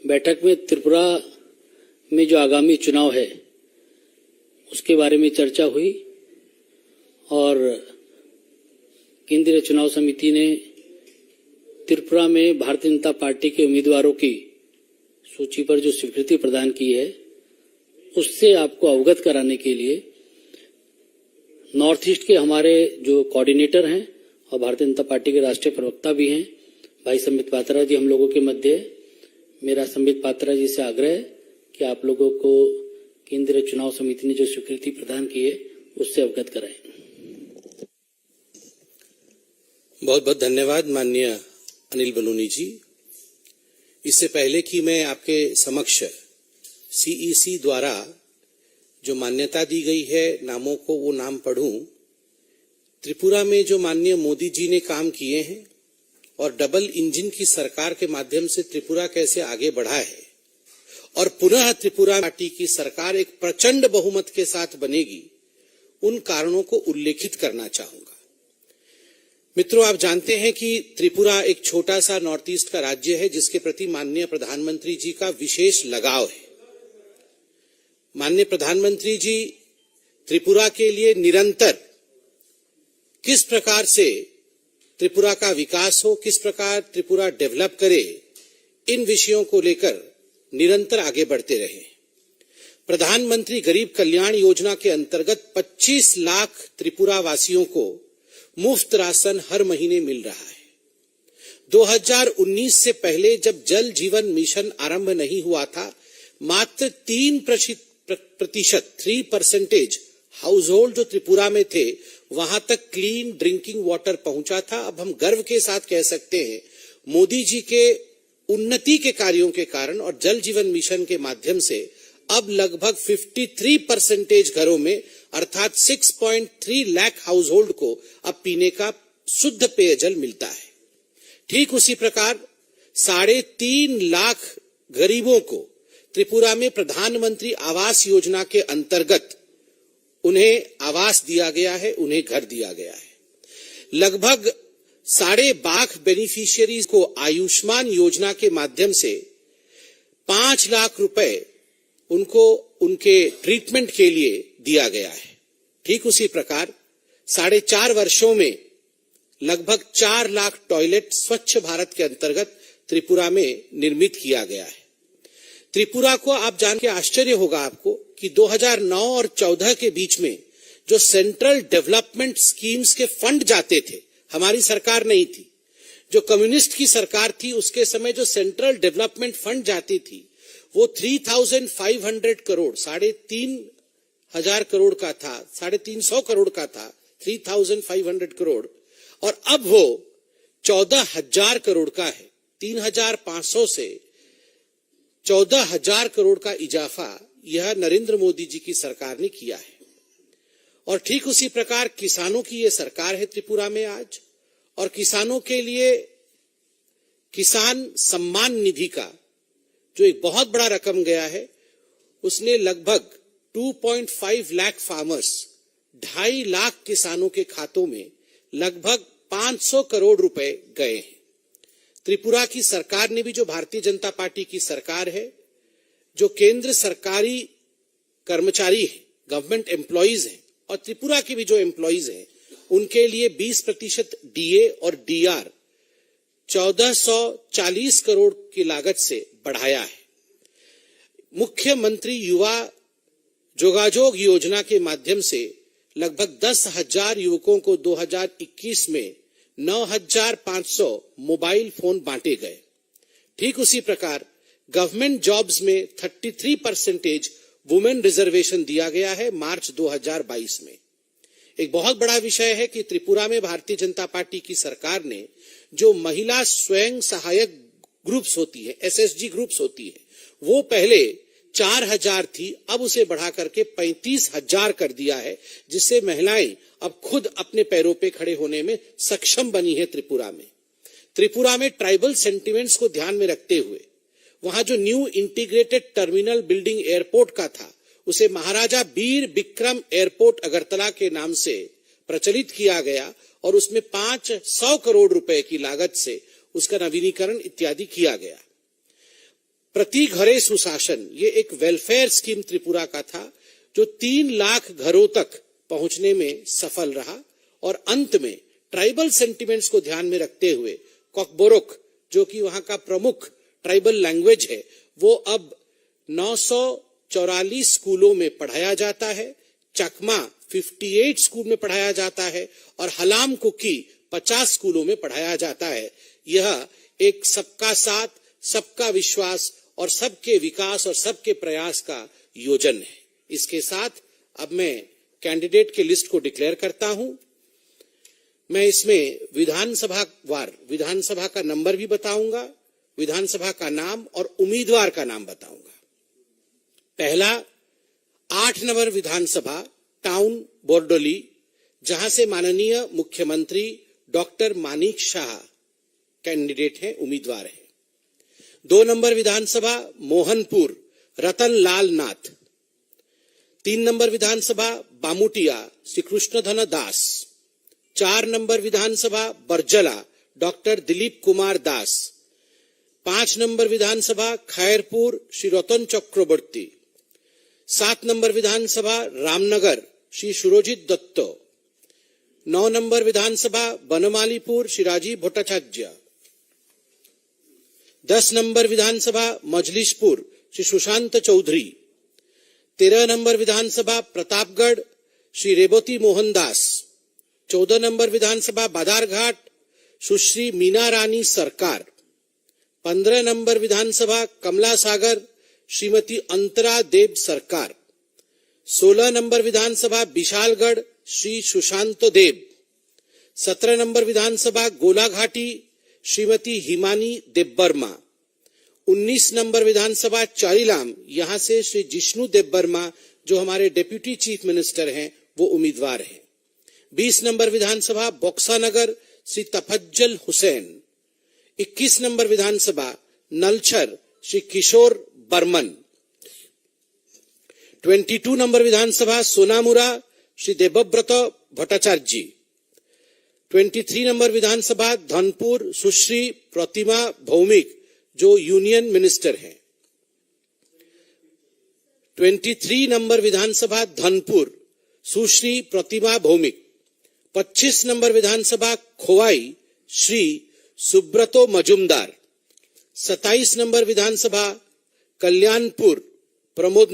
बैठक में त्रिपुरा में जो आगामी चुनाव है उसके बारे में चर्चा हुई और केंद्रीय चुनाव समिति ने त्रिपुरा में भारतीय जनता पार्टी के उम्मीदवारों की सूची पर जो स्वीकृति प्रदान की है उससे आपको अवगत कराने के लिए नॉर्थ ईस्ट के हमारे जो कोऑर्डिनेटर हैं और भारतीय जनता पार्टी के राष्ट्रीय प्रवक्ता भी हैं भाई संबित पात्रा जी हम लोगों के मध्य है। मेरा संबित पात्रा जी से आग्रह है कि आप लोगों को केंद्रीय चुनाव समिति ने जो स्वीकृति प्रदान की है उससे अवगत कराएं। बहुत बहुत धन्यवाद माननीय अनिल बलूनी जी। इससे पहले कि मैं आपके समक्ष सीईसी द्वारा जो मान्यता दी गई है नामों को वो नाम पढ़ूं, त्रिपुरा में जो माननीय मोदी जी ने काम किए हैं और डबल इंजन की सरकार के माध्यम से त्रिपुरा कैसे आगे बढ़ा है और पुनः त्रिपुरा पार्टी की सरकार एक प्रचंड बहुमत के साथ बनेगी, उन कारणों को उल्लेखित करना चाहूंगा। मित्रों, आप जानते हैं कि त्रिपुरा एक छोटा सा नॉर्थ ईस्ट का राज्य है जिसके प्रति माननीय प्रधानमंत्री जी का विशेष लगाव है। माननीय प्रधानमंत्री जी त्रिपुरा के लिए निरंतर किस प्रकार से त्रिपुरा का विकास हो, किस प्रकार त्रिपुरा डेवलप करे, इन विषयों को लेकर निरंतर आगे बढ़ते रहे। प्रधानमंत्री गरीब कल्याण योजना के अंतर्गत 25 लाख त्रिपुरा वासियों को मुफ्त राशन हर महीने मिल रहा है। 2019 से पहले जब जल जीवन मिशन आरंभ नहीं हुआ था, मात्र 3% हाउस होल्ड जो त्रिपुरा में थे वहां तक क्लीन ड्रिंकिंग वाटर पहुंचा था। अब हम गर्व के साथ कह सकते हैं मोदी जी के उन्नति के कार्यों के कारण और जल जीवन मिशन के माध्यम से अब लगभग 53% घरों में अर्थात 6.3 लाख हाउस होल्ड को अब पीने का शुद्ध पेयजल मिलता है। ठीक उसी प्रकार 3.5 लाख गरीबों को त्रिपुरा में प्रधानमंत्री आवास योजना के अंतर्गत उन्हें आवास दिया गया है, उन्हें घर दिया गया है। लगभग 12.5 लाख बेनिफिशियरीज को आयुष्मान योजना के माध्यम से 5 लाख रुपए उनको उनके ट्रीटमेंट के लिए दिया गया है। ठीक उसी प्रकार 4.5 वर्षों में लगभग 4 लाख टॉयलेट स्वच्छ भारत के अंतर्गत त्रिपुरा में निर्मित किया गया है। त्रिपुरा को आप जान के आश्चर्य होगा आपको कि 2009 और 14 के बीच में जो सेंट्रल डेवलपमेंट स्कीम्स के फंड जाते थे, हमारी सरकार नहीं थी, जो कम्युनिस्ट की सरकार थी उसके समय जो सेंट्रल डेवलपमेंट फंड जाती थी वो 3,500 करोड़ 3,500 करोड़ का था, 350 करोड़ का था, 3,500 करोड़, और अब वो 14,000 करोड़ का है। 3,500 से 14,000 करोड़ का इजाफा यह नरेंद्र मोदी जी की सरकार ने किया है। और ठीक उसी प्रकार किसानों की यह सरकार है त्रिपुरा में आज, और किसानों के लिए किसान सम्मान निधि का जो एक बहुत बड़ा रकम गया है, उसने लगभग 2.5 लाख फार्मर्स 2.5 लाख किसानों के खातों में लगभग 500 करोड़ रुपए गए हैं। त्रिपुरा की सरकार ने भी, जो भारतीय जनता पार्टी की सरकार है, जो केंद्र सरकारी कर्मचारी है, गवर्नमेंट एम्प्लॉइज हैं, और त्रिपुरा के भी जो एम्प्लॉइज हैं, उनके लिए 20% डीए और डीआर 1440 करोड़ की लागत से बढ़ाया है। मुख्यमंत्री युवा जोगाजोग योजना के माध्यम से लगभग 10,000 युवकों को 2021 में 9,500 मोबाइल फोन बांटे गए। ठीक उसी प्रकार गवर्नमेंट जॉब्स में 33% वुमेन रिजर्वेशन दिया गया है मार्च 2022 में। एक बहुत बड़ा विषय है कि त्रिपुरा में भारतीय जनता पार्टी की सरकार ने जो महिला स्वयं सहायक ग्रुप्स होती है, एसएसजी ग्रुप्स होती है, वो पहले 4,000 थी, अब उसे बढ़ा करके 35,000 कर दिया है, जिससे महिलाएं अब खुद अपने पैरों पे खड़े होने में सक्षम बनी है। त्रिपुरा में ट्राइबल सेंटिमेंट्स को ध्यान में रखते हुए वहां जो new integrated terminal building airport का था, उसे महाराजा बीर बिक्रम एयरपोर्ट अगरतला के नाम से प्रचलित किया गया और उसमें 500 करोड़ रुपए की लागत से उसका नवीनीकरण इत्यादि किया गया। प्रति घरे सुशासन, ये एक वेलफेयर स्कीम त्रिपुरा का था जो 3 लाख घरों तक पहुंचने में सफल रहा और अंत में ट्राइबल सेंटिमेंट्स को ध्यान में रखते हुए कॉकबोरोक, जो कि वहां का प्रमुख ट्राइबल लैंग्वेज है, वो अब 944 स्कूलों में पढ़ाया जाता है, चकमा 58 स्कूल में पढ़ाया जाता है और हलाम कुकी 50 स्कूलों में पढ़ाया जाता है। यह एक सबका साथ, सबका विश्वास और सबके विकास और सबके प्रयास का योजन है। इसके साथ अब मैं कैंडिडेट के लिस्ट को डिक्लेयर करता हूं। मैं इसमें विधानसभा का नंबर भी बताऊंगा, विधानसभा का नाम और उम्मीदवार का नाम बताऊंगा। पहला 8 नंबर विधानसभा टाउन बोरडोली, जहां से माननीय मुख्यमंत्री डॉक्टर मानिक शाह कैंडिडेट हैं, उम्मीदवार हैं। 2 नंबर विधानसभा मोहनपुर रतन लाल नाथ। 3 नंबर विधानसभा बामुटिया श्री कृष्णधन दास। 4 नंबर विधानसभा बरजला डॉक्टर दिलीप कुमार दास। 5 नंबर विधानसभा खैरपुर श्री रतन चक्रवर्ती। 7 नंबर विधानसभा रामनगर श्री सुरजित दत्त। 9 नंबर विधानसभा बनमालीपुर श्री राजीव भट्टाचार्य। 10 नंबर विधानसभा मजलिसपुर श्री सुशांत चौधरी। 13 नंबर विधानसभा प्रतापगढ़ श्री रेवती मोहन दास। 14 नंबर विधानसभा बादारघाट सुश्री मीना रानी सरकार। 15 नंबर विधानसभा कमला सागर श्रीमती अंतरा देव सरकार। 16 नंबर विधानसभा विशालगढ़ श्री सुशांत देव। 17 नंबर विधानसभा गोलाघाटी श्रीमती हिमानी देवबर्मा। 19 नंबर विधानसभा चारीलाम, यहां से श्री जिष्णु देवबर्मा जो हमारे डिप्यूटी चीफ मिनिस्टर हैं वो उम्मीदवार हैं। 20 नंबर विधानसभा बक्सानगर श्री तफज्जल हुसैन। 21 नंबर विधानसभा नलछर श्री किशोर बर्मन। 22 नंबर विधानसभा सोनामुरा श्री देवव्रत भट्टाचार्य। 23 नंबर विधानसभा धनपुर सुश्री प्रतिमा भौमिक जो यूनियन मिनिस्टर हैं। 23 नंबर विधानसभा धनपुर सुश्री प्रतिमा भौमिक। 25 नंबर विधानसभा खोवाई श्री सुब्रतो मजुमदार। 27 नंबर विधानसभा कल्याणपुर प्रमोद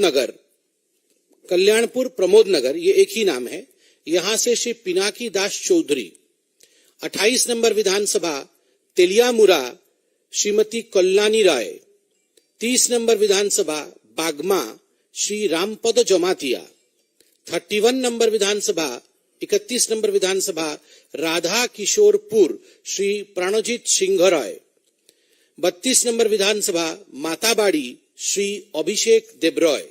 नगर, ये एक ही नाम है, यहां से श्री पिनाकी दास चौधरी। 28 नंबर विधानसभा तेलियामुरा श्रीमती कल्याणी राय। 30 नंबर विधानसभा बागमा श्री रामपद जमातिया। 31 नंबर विधानसभा 31 नंबर विधानसभा राधा किशोरपुर श्री प्राणजीत सिंह राय। 32 नंबर विधानसभा माताबाड़ी श्री अभिषेक देब्रॉय।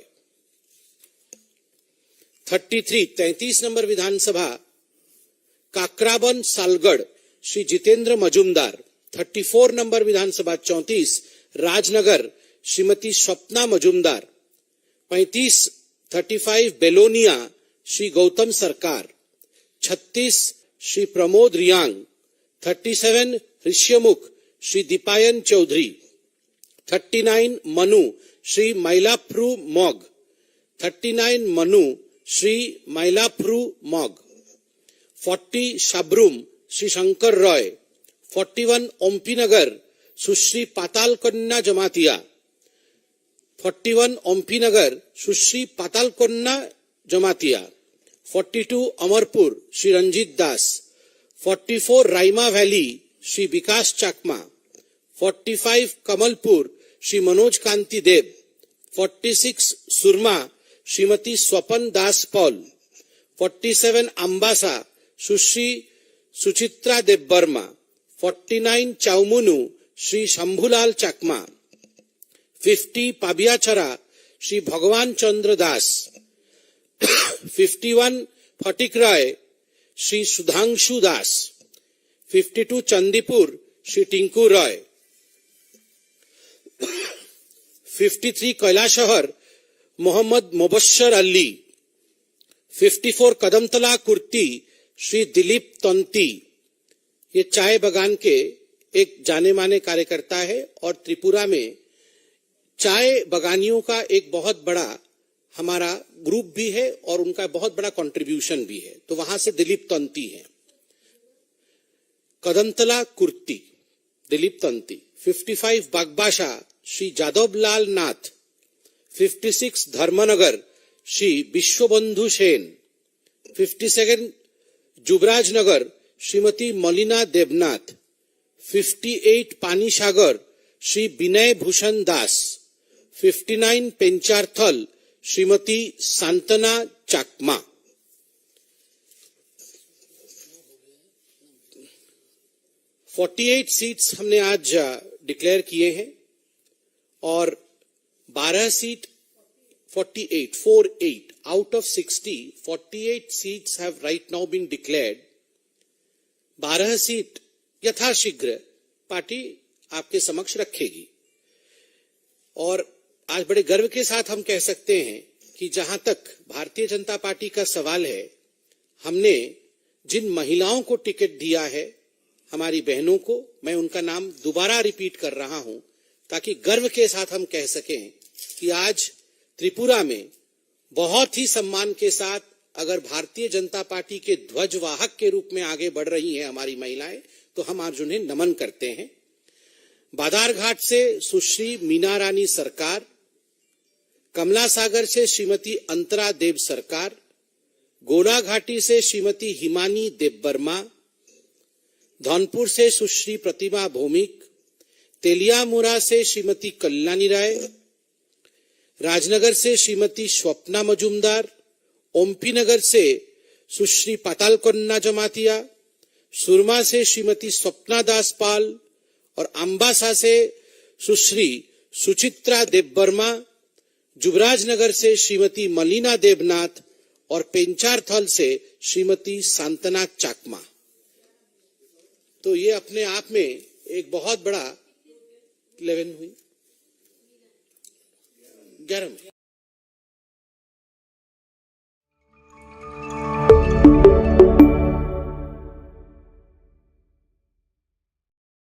33 नंबर विधानसभा काकराबन सालगढ़ श्री जितेंद्र मजुमदार। 34 नंबर विधानसभा 34 राजनगर श्रीमती स्वप्ना मजुमदार। 35 बेलोनिया श्री गौतम सरकार। 36 श्री प्रमोद रियांग। 37 ऋष्यमुख श्री दीपायन चौधरी। 39 मनु श्री मैलाप्रू मॉग। 39 मनु श्री मैलाप्रू मॉग। 40 शाब्रूम श्री शंकर रॉय। 41 ओम्पीनगर सुश्री पाताल कन्या जमातिया। 41 ओम्पीनगर सुश्री पाताल कन्या जमातिया। 42 अमरपुर श्री रंजीत दास। 44 राइमा वैली श्री विकास चाकमा। 45 कमलपुर श्री मनोज कांति देव। 46 सुरमा श्रीमती स्वपन दास पॉल। 47 अम्बासा सुश्री सुचित्रा देवबर्मा। 49 चाउमुनु श्री शंभुलाल चाकमा। 50 पाबियाचरा श्री भगवान चंद्र दास। 51 फटिकराय श्री सुधांशु दास। 52 चंदीपुर श्री टिंकू रॉय। 53 कैलाशहर मोहम्मद मुबश्शर अली। 54 कदमतला कुर्ती श्री दिलीप तंती। ये चाय बगान के एक जाने माने कार्यकर्ता है और त्रिपुरा में चाय बगानियों का एक बहुत बड़ा हमारा ग्रुप भी है और उनका बहुत बड़ा कंट्रीब्यूशन भी है। तो वहां से दिलीप तंती है। कदमतला कुर्ती दिलीप तंती। 55 बागबाशा श्री जादवलाल नाथ। 56 धर्मनगर श्री विश्वबंधु सेन। 57 जुबराज नगर श्रीमती मलिना देवनाथ। 58 पानीसागर श्री विनय भूषण दास। 59 पेंचारथल श्रीमती सांतना चाकमा। । 48 सीट्स हमने आज डिक्लेयर किए हैं और 12 seat 48 out of 60 48 seats have right now been declared. 12 seat यथाशीघ्र पार्टी आपके समक्ष रखेगी और आज बड़े गर्व के साथ हम कह सकते हैं कि जहां तक भारतीय जनता पार्टी का सवाल है, हमने जिन महिलाओं को टिकट दिया है, हमारी बहनों को, मैं उनका नाम दोबारा रिपीट कर रहा हूं ताकि गर्व के साथ हम कह सकें कि आज त्रिपुरा में बहुत ही सम्मान के साथ अगर भारतीय जनता पार्टी के ध्वजवाहक के रूप में आगे बढ़ रही हैं हमारी महिलाएं, तो हम आज उन्हें नमन करते हैं। बादारघाट से सुश्री मीना रानी सरकार, कमला सागर से श्रीमती अंतरा देव सरकार, गोलाघाटी से श्रीमती हिमानी देवबर्मा, धौनपुर से सुश्री प्रतिमा भौमिक, तेलियामुरा से श्रीमती कल्याणी राय, राजनगर से श्रीमती स्वप्ना मजुमदार, ओमपी नगर से सुश्री पातालकन्ना जमातिया, सुरमा से श्रीमती स्वप्ना दास पाल और अंबासा से सुश्री सुचित्रा देवबर्मा, जुबराज नगर से श्रीमती मलिना देवनाथ और पेंचारथल से श्रीमती सांतना चाकमा। तो ये अपने आप में एक बहुत बड़ा 11 हुई 11 में